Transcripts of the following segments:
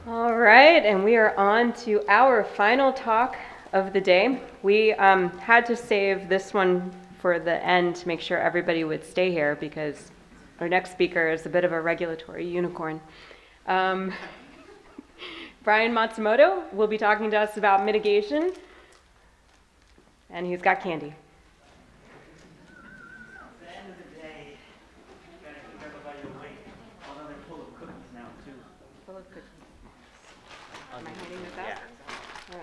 All right, and we are on to our final talk of the day. We had to save this one for the end to make sure everybody would stay here because our next speaker is a bit of a regulatory unicorn. Um, Brian Matsumoto will be talking to us about mitigation, and he's got candy. Am I handing this out? Yeah.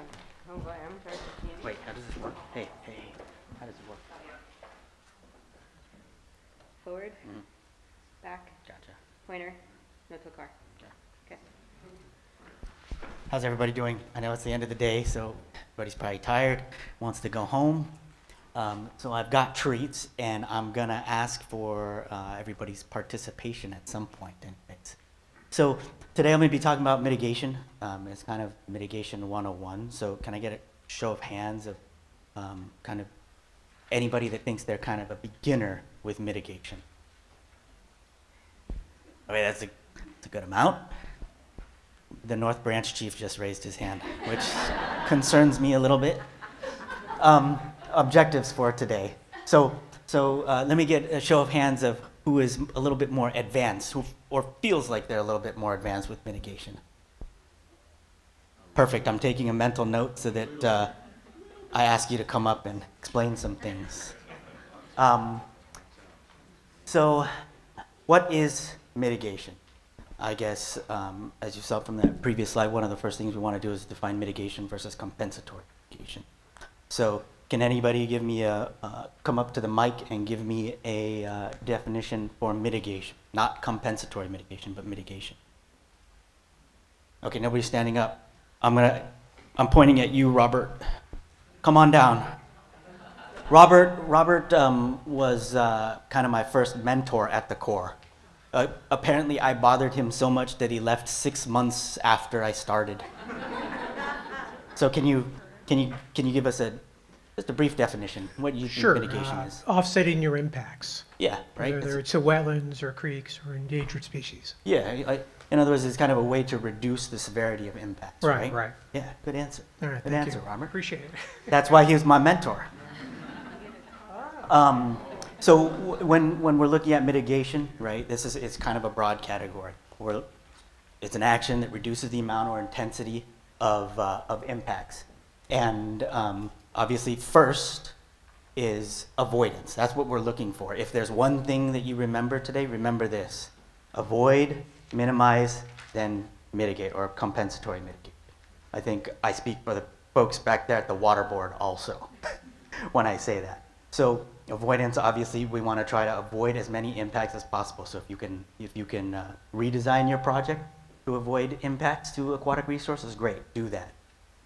Oh boy, I'm sorry for candy. Wait, how does this work? Hey, how does it work? Forward, back, Gotcha. pointer, no to car. Okay. How's everybody doing? I know it's the end of the day, so everybody's probably tired, wants to go home. So I've got treats, and I'm gonna ask for everybody's participation at some point. So today I'm gonna be talking about mitigation. It's kind of mitigation 101. So can I get a show of hands of kind of anybody that thinks they're kind of a beginner with mitigation? Okay, that's a good amount. The North Branch chief just raised his hand, which concerns me a little bit. Objectives for today. So let me get a show of hands of who is a little bit more advanced, or feels like they're a little bit more advanced with mitigation. Perfect. I'm taking a mental note so that I ask you to come up and explain some things. So what is mitigation? I guess, as you saw from the previous slide, one of the first things we want to do is define mitigation versus compensatory mitigation. So can anybody give me come up to the mic and give me a definition for mitigation? Not compensatory mitigation, but mitigation. Okay, nobody's standing up. I'm pointing at you, Robert. Come on down. Robert was kind of my first mentor at the Corps. Apparently, I bothered him so much that he left 6 months after I started. So can you give us just a brief definition what you think mitigation is? Offsetting your impacts, Yeah, right. whether it's to wetlands or creeks or endangered species. Yeah, in other words, it's kind of a way to reduce the severity of impacts. Right, Right. right. Yeah, good answer. All right, Good thank answer, you. Robert. Appreciate it. That's why he was my mentor. So when we're looking at mitigation, right, it's kind of a broad category. It's an action that reduces the amount or intensity of impacts. And obviously first is avoidance. That's what we're looking for. If there's one thing that you remember today, remember this. Avoid, minimize, then mitigate, or compensatory mitigate. I think I speak for the folks back there at the water board also when I say that. So avoidance, obviously, we want to try to avoid as many impacts as possible. So if you can redesign your project to avoid impacts to aquatic resources, great, do that.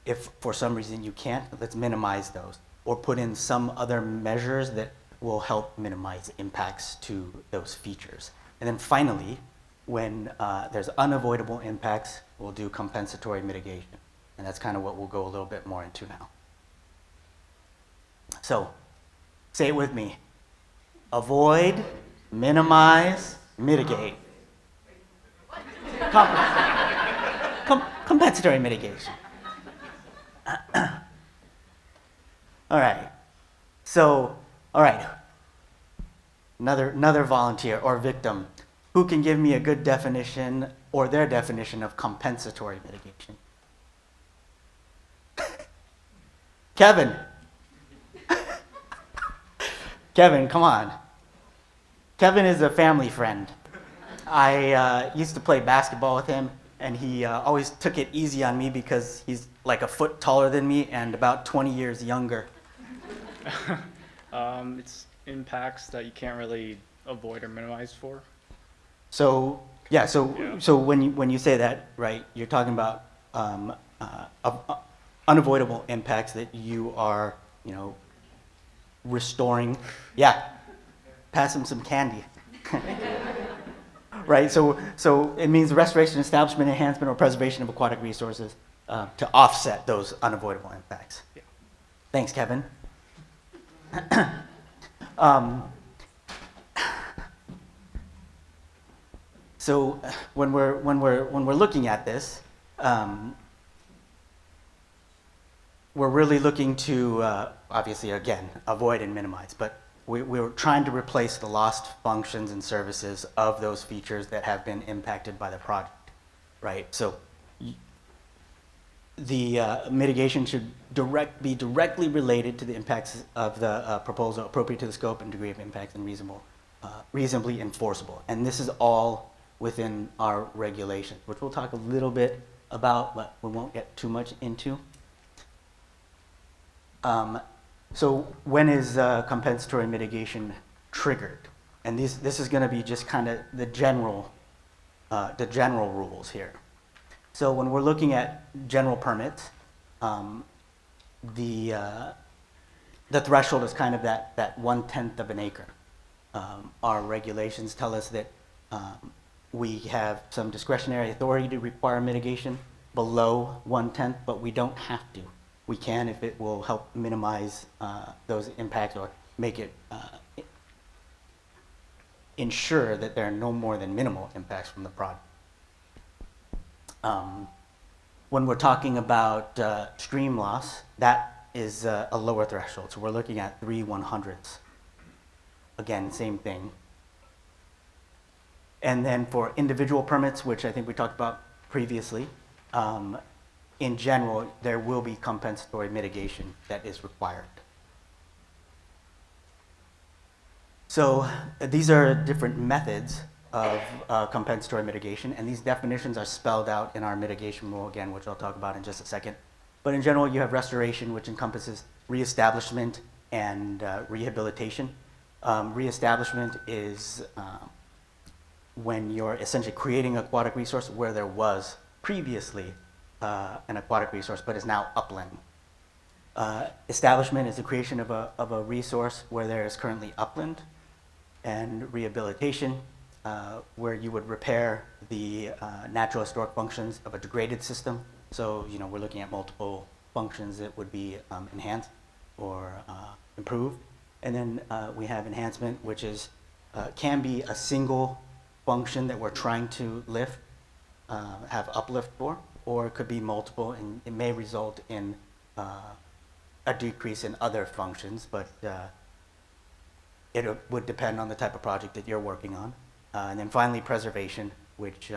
If for some reason you can't, let's minimize those, or put in some other measures that will help minimize impacts to those features. And then finally, when there's unavoidable impacts, we'll do compensatory mitigation. And that's kind of what we'll go a little bit more into now. So, say it with me. Avoid, minimize, mitigate. Compensatory mitigation. All right. So, all right. Another volunteer or victim. Who can give me a good definition or their definition of compensatory mitigation? Kevin. Kevin, come on. Kevin is a family friend. I used to play basketball with him, and he always took it easy on me because he's like a foot taller than me and about 20 years younger. It's impacts that you can't really avoid or minimize for. So yeah, so when you say that, right, you're talking about unavoidable impacts that you are, restoring. Yeah, pass him some candy. Right, so it means restoration, establishment, enhancement, or preservation of aquatic resources to offset those unavoidable impacts. Yeah. Thanks, Kevin. So when we're looking at this, We're really looking to, obviously, again, avoid and minimize, but we're trying to replace the lost functions and services of those features that have been impacted by the project, right? So the mitigation should be directly related to the impacts of the proposal, appropriate to the scope and degree of impact, and reasonably enforceable. And this is all within our regulations, which we'll talk a little bit about, but we won't get too much into. So when is compensatory mitigation triggered? And this is going to be just kind of the general rules here. So when we're looking at general permits, the threshold is kind of that 1/10 of an acre. Our regulations tell us that we have some discretionary authority to require mitigation below 1/10, but we don't have to. We can if it will help minimize those impacts or make it ensure that there are no more than minimal impacts from the project. When we're talking about stream loss, that is a lower threshold. So we're looking at 3/100ths. Again, same thing. And then for individual permits, which I think we talked about previously, in general, there will be compensatory mitigation that is required. So these are different methods of compensatory mitigation, and these definitions are spelled out in our mitigation rule again, which I'll talk about in just a second. But in general, you have restoration, which encompasses reestablishment and rehabilitation. Reestablishment is when you're essentially creating an aquatic resource where there was previously an aquatic resource, but is now upland. Establishment is the creation of a resource where there is currently upland, and rehabilitation, where you would repair the natural historic functions of a degraded system. So, you know, we're looking at multiple functions that would be enhanced or improved. And then we have enhancement, which is can be a single function that we're trying to lift, have uplift for, or it could be multiple, and it may result in a decrease in other functions, but it would depend on the type of project that you're working on. And then finally, preservation, which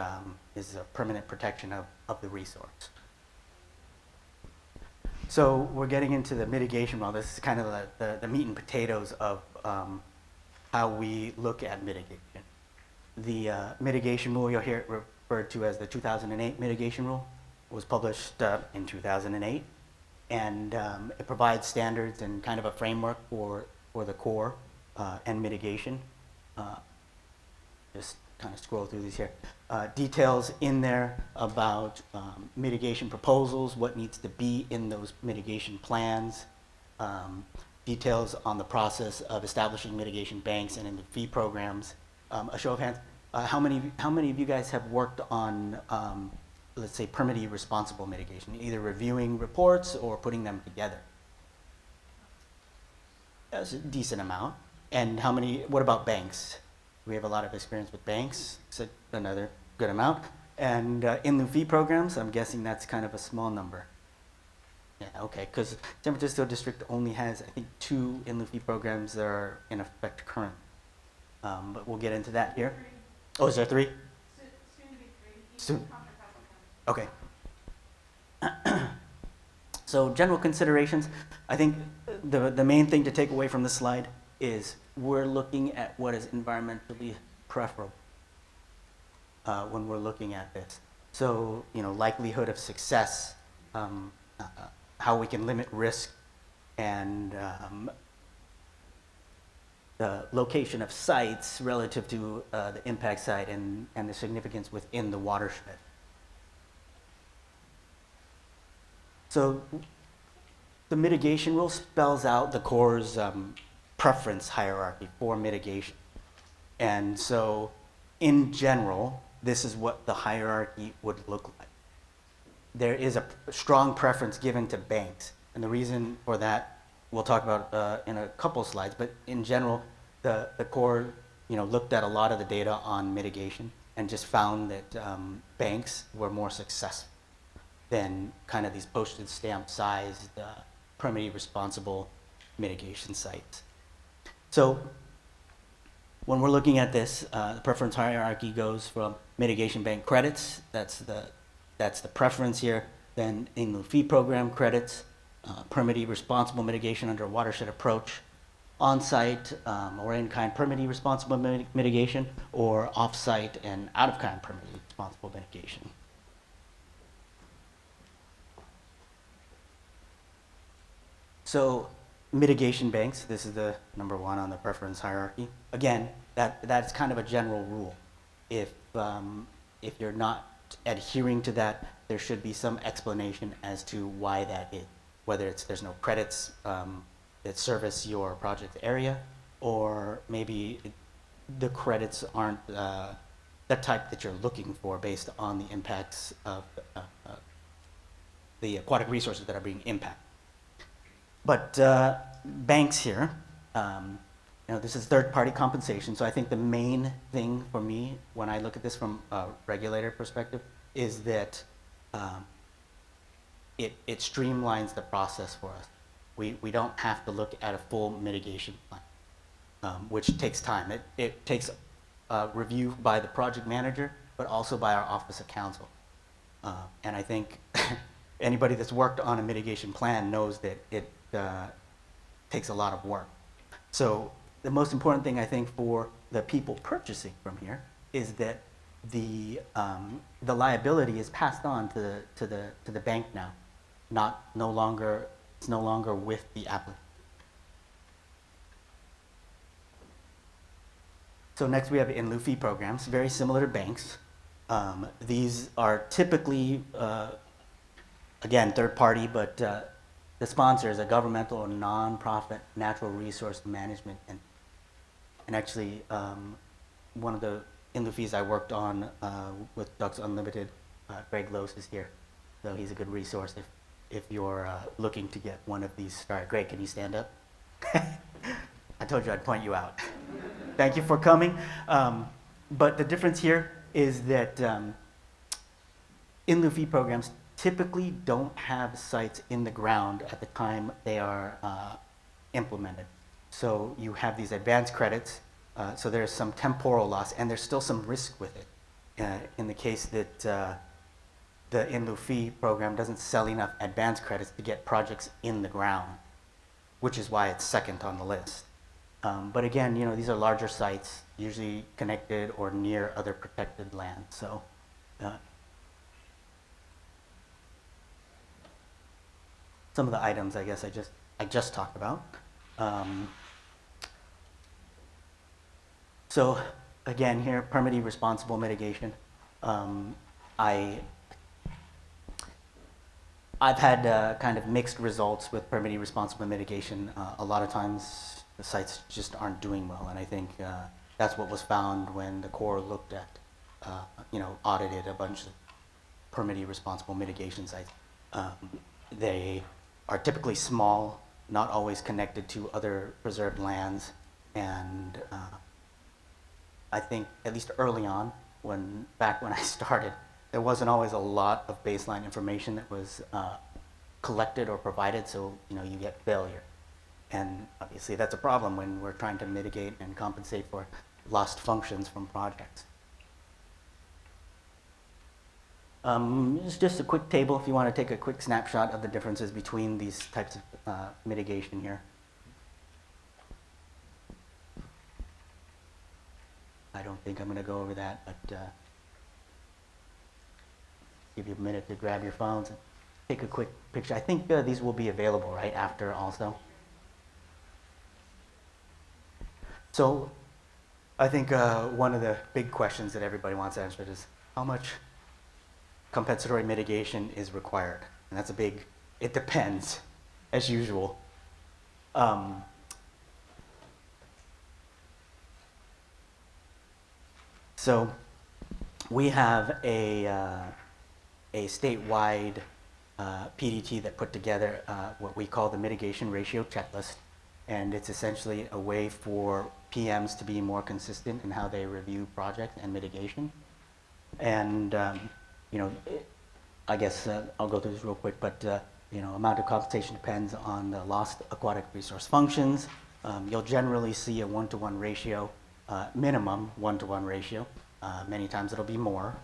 is a permanent protection of the resource. So we're getting into the mitigation rule. This is kind of the meat and potatoes of how we look at mitigation. The mitigation rule you'll hear it referred to as the 2008 mitigation rule. It was published in 2008, and it provides standards and kind of a framework for the core and mitigation. Just kind of scroll through these here. Details in there about mitigation proposals, what needs to be in those mitigation plans, details on the process of establishing mitigation banks and in the fee programs. A show of hands, how many of you guys have worked on, let's say, permittee responsible mitigation, either reviewing reports or putting them together? That's a decent amount. And what about banks? We have a lot of experience with banks, so another good amount. And in the fee programs, I'm guessing that's kind of a small number. Yeah, okay, because San Francisco District only has, I think, 2 in lieu fee programs that are in effect current. But we'll get into that here. Oh, is there 3? Soon to be 3. Soon. Okay. So general considerations, I think the main thing to take away from this slide is we're looking at what is environmentally preferable when we're looking at this. So, you know, likelihood of success, how we can limit risk, and the location of sites relative to the impact site and the significance within the watershed. So the mitigation rule spells out the Corps' preference hierarchy for mitigation. And so in general, this is what the hierarchy would look like. There is a strong preference given to banks. And the reason for that, we'll talk about in a couple slides, but in general, the Corps, you know, looked at a lot of the data on mitigation and just found that banks were more successful. than kind of these postage stamp sized permitting responsible mitigation sites. So when we're looking at this, the preference hierarchy goes from mitigation bank credits, that's the preference here, then in lieu fee program credits, permittee responsible mitigation under a watershed approach, on-site or in-kind permittee responsible mitigation, or off-site and out-of-kind permittee responsible mitigation. So mitigation banks, this is the number one on the preference hierarchy. Again, that's kind of a general rule. If you're not adhering to that, there should be some explanation as to why that is. Whether it's there's no credits that service your project area, or maybe the credits aren't the type that you're looking for based on the impacts of the aquatic resources that are being impacted. But banks here, this is third-party compensation. So I think the main thing for me when I look at this from a regulator perspective is that it streamlines the process for us. We don't have to look at a full mitigation plan, which takes time. It takes review by the project manager, but also by our Office of Counsel. And I think anybody that's worked on a mitigation plan knows that it takes a lot of work. So the most important thing I think for the people purchasing from here is that the liability is passed on to the bank now, it's no longer with the applicant. So next we have in lieu fee programs, very similar to banks. These are typically again third party, but the sponsor is a governmental or non-profit natural resource management and actually one of the in lieu fees I worked on with Ducks Unlimited, Greg Lose is here, so he's a good resource if you're looking to get one of these started. Greg, can you stand up? I told you I'd point you out. Thank you for coming. But the difference here is that in lieu fee programs typically don't have sites in the ground at the time they are implemented. So you have these advanced credits, so there's some temporal loss, and there's still some risk with it. In the case that the in lieu fee program doesn't sell enough advanced credits to get projects in the ground, which is why it's second on the list. But again, these are larger sites, usually connected or near other protected land. So some of the items I guess I just talked about. So again, here, permittee responsible mitigation. I've had kind of mixed results with permittee responsible mitigation. A lot of times the sites just aren't doing well, and I think that's what was found when the Corps looked at, audited a bunch of permittee responsible mitigation sites. They are typically small, not always connected to other preserved lands, and I think at least early on, back when I started, there wasn't always a lot of baseline information that was collected or provided, so you get failure. And obviously that's a problem when we're trying to mitigate and compensate for lost functions from projects. It's just a quick table if you want to take a quick snapshot of the differences between these types of mitigation here. I don't think I'm going to go over that, but give you a minute to grab your phones and take a quick picture. I think these will be available right after also. So I think one of the big questions that everybody wants answered is how much compensatory mitigation is required? And that's a big, it depends, as usual. So we have a statewide PDT that put together what we call the mitigation ratio checklist, and it's essentially a way for PMs to be more consistent in how they review projects and mitigation. And I guess I'll go through this real quick, but amount of compensation depends on the lost aquatic resource functions. You'll generally see a 1-to-1 ratio, minimum 1-to-1 ratio. Many times it'll be more.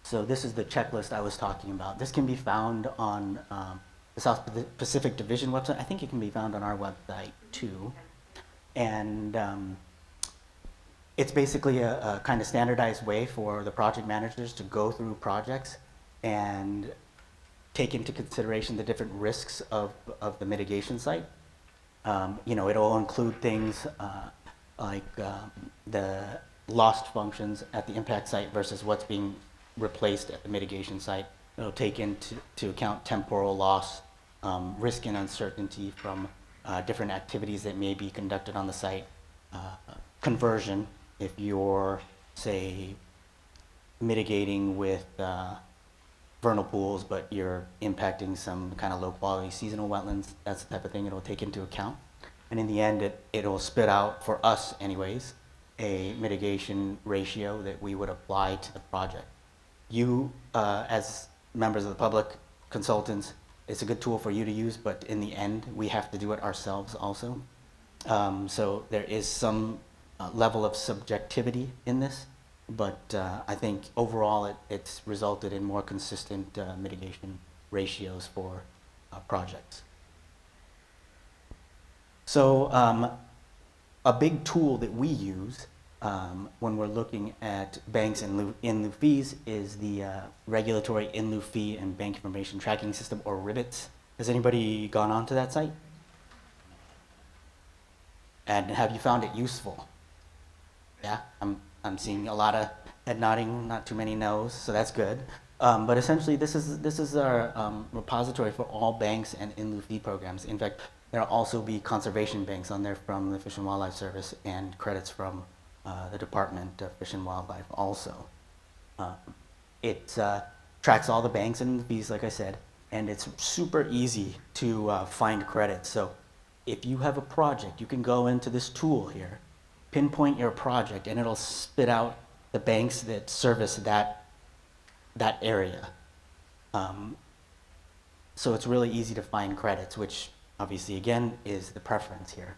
So this is the checklist I was talking about. This can be found on the South Pacific Division website. I think it can be found on our website too. And it's basically a kind of standardized way for the project managers to go through projects and take into consideration the different risks of the mitigation site. It'll include things like the lost functions at the impact site versus what's being replaced at the mitigation site. It'll take into account temporal loss, risk and uncertainty from different activities that may be conducted on the site, conversion, if you're, say, mitigating with vernal pools, but you're impacting some kind of low quality seasonal wetlands, that's the type of thing it'll take into account. And in the end, it'll spit out, for us anyways, a mitigation ratio that we would apply to the project. You, as members of the public, consultants, it's a good tool for you to use, but in the end, we have to do it ourselves also. So there is some level of subjectivity in this, but I think overall it's resulted in more consistent mitigation ratios for projects. So a big tool that we use when we're looking at banks and in lieu fees is the Regulatory In Lieu Fee and Bank Information Tracking System, or RIBITS. Has anybody gone onto that site? And have you found it useful? Yeah, I'm seeing a lot of head nodding, not too many no's, so that's good. But essentially, this is our repository for all banks and in lieu fee programs. In fact, there'll also be conservation banks on there from the Fish and Wildlife Service and credits from the Department of Fish and Wildlife also. It tracks all the banks and fees, like I said, and it's super easy to find credits. So if you have a project, you can go into this tool here, pinpoint your project, and it'll spit out the banks that service that area. So it's really easy to find credits, which obviously, again, is the preference here.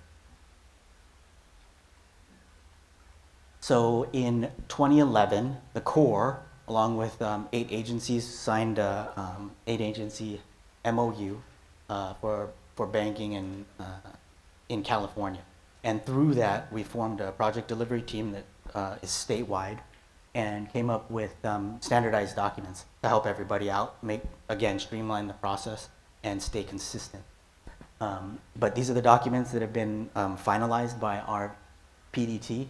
So in 2011, the Corps, along with 8 agencies, signed a 8-agency MOU for banking in California. And through that, we formed a project delivery team that is statewide and came up with standardized documents to help everybody out, streamline the process and stay consistent. But these are the documents that have been finalized by our PDT,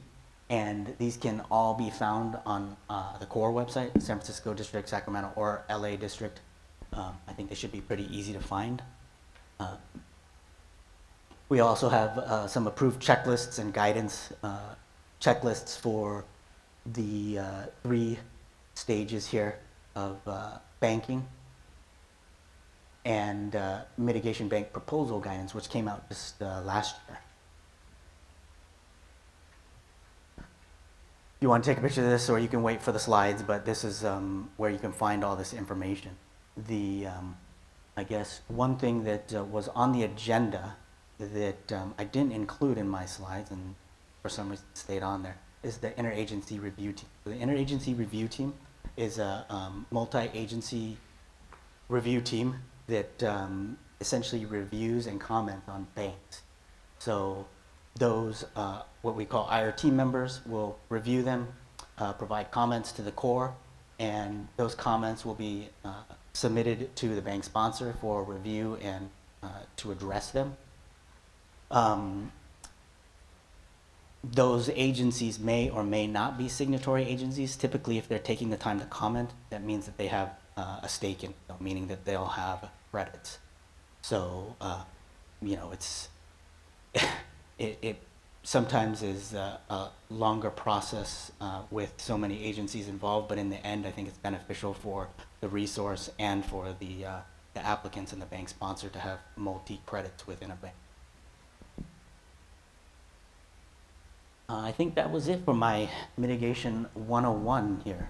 and these can all be found on the Corps website, San Francisco District, Sacramento, or LA District. I think they should be pretty easy to find. We also have some approved checklists and guidance checklists for the 3 stages here of banking and mitigation bank proposal guidance, which came out just last year. You want to take a picture of this, or you can wait for the slides, but this is where you can find all this information. I guess one thing that was on the agenda that I didn't include in my slides, and for some reason stayed on there, is the interagency review team. The interagency review team is a multi-agency review team that essentially reviews and comments on banks. So those, what we call IRT members, will review them, provide comments to the Corps, and those comments will be submitted to the bank sponsor for review and to address them. Those agencies may or may not be signatory agencies. Typically, if they're taking the time to comment, that means that they have a stake in it, meaning that they'll have credits. So, it's it sometimes is a longer process with so many agencies involved, but in the end, I think it's beneficial for the resource and for the applicants and the bank sponsor to have multi-credits within a bank. I think that was it for my mitigation 101 here.